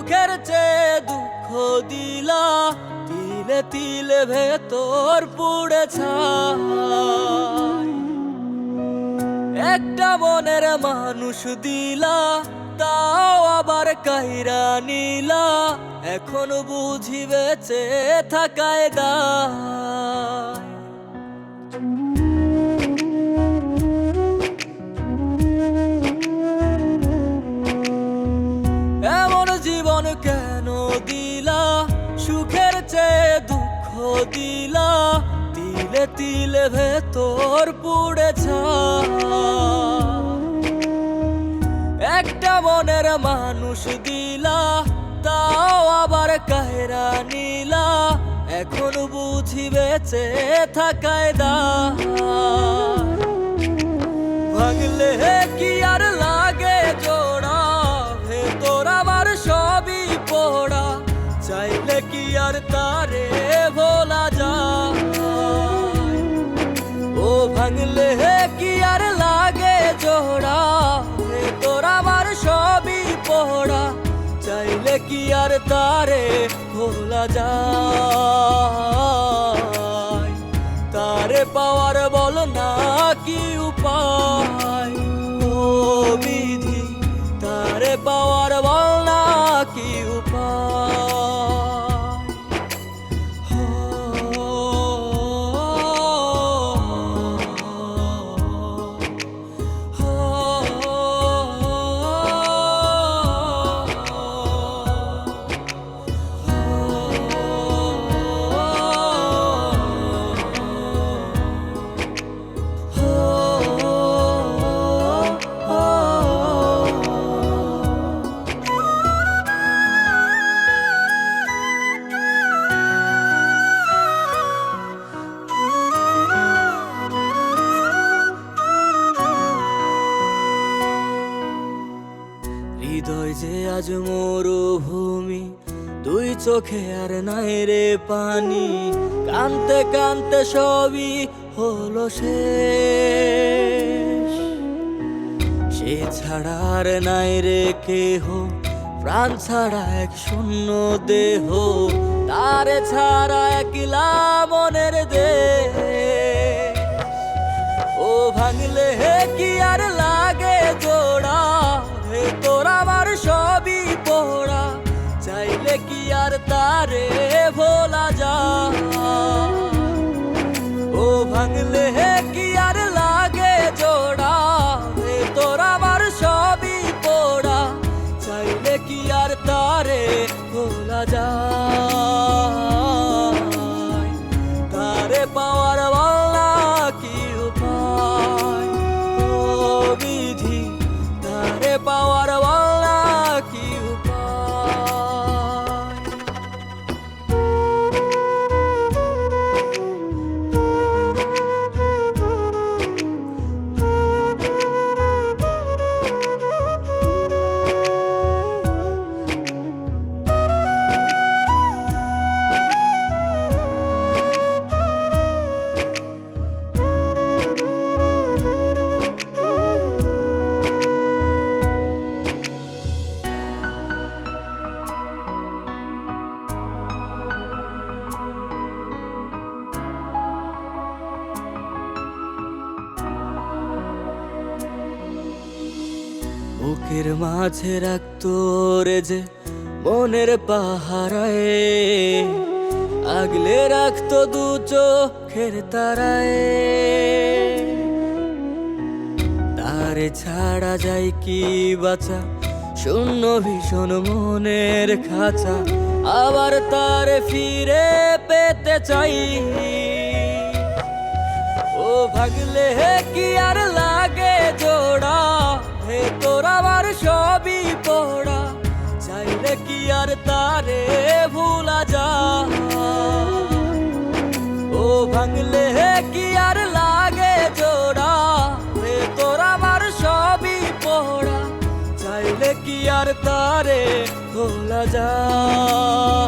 সুখের চেয়ে দুঃখ দিলা, তিলে তিলে ভেতর পুড়ে ছাই। একটা মনের মানুষ দিলা, তাও আবার কাইরা নিলা, এখন বুঝি বেঁচে থাকায় দায়। এমন জীবন কেন দিলা, সুখের চেয়ে দুঃখ দিলা, তিলে তিলে ভেতর পুড়ে ছাই। একটা মনের মানুষ দিলা, তাও আবার কাহেরা নিলা, এখন বুঝি বেঁচে থাকায় দায়। ভাঙলে কি আর লাগে জোড়া, ভেতর আমার সবই পোড়া, চাইলে কি আর তারে ভোলা যায়। ও ভাঙলে কি আর লাগে জোড়া, ভেতর আমার সবই পোড়া, চাইলে কি আর তারে ভোলা যায়। তারে পাওয়ার বল না কি উপায়, ও বিধি তারে পাওয়ার বল না কি উপায়। হৃদয় যে আজ মরুভূমি, দুই চোখে আর নাই রে পানি, কানতে কানতে সবই হলো শেষ। সে ছাড়া আর নাই রে কেহ, প্রাণ ছাড়া এক শূন্য দেহ, তারে ছাড়া একলা মনের দেহ। ও ভাঙলে কি আর লাগে জোড়া, ভেতর আমার সবই পোড়া, চাইলে কি আর তারে ভোলা যায়। ও ভাঙলে কি আর লাগে জোড়া, ভেতর আমার সবই পোড়া, চাইলে কি আর তারে ভোলা যায়। তারে পাওয়ার বলা কি উপায়, ও বিধি তারে পাওয়ার বলা কি উপায়। বুকের মাঝে রাখতো রে যে মনের পাহারায়, আগলে রাখতো দু চোখের তারায়। তারে ছাড়া যায় কি বাঁচা, শূন্য ভীষণ মনের খাঁচা, আবার তারে ফিরে পেতে চাই। ও ভাগলে কি আর লাগে জোড়া, ভেতর আমার সবই পোড়া, চাইলে কি আর তারে ভুলা যায়। ও ভাঙলে কি আর লাগে জোড়া, ভেতর আমার সবই পোড়া, চাইলে কি আর তারে ভোলা যায়।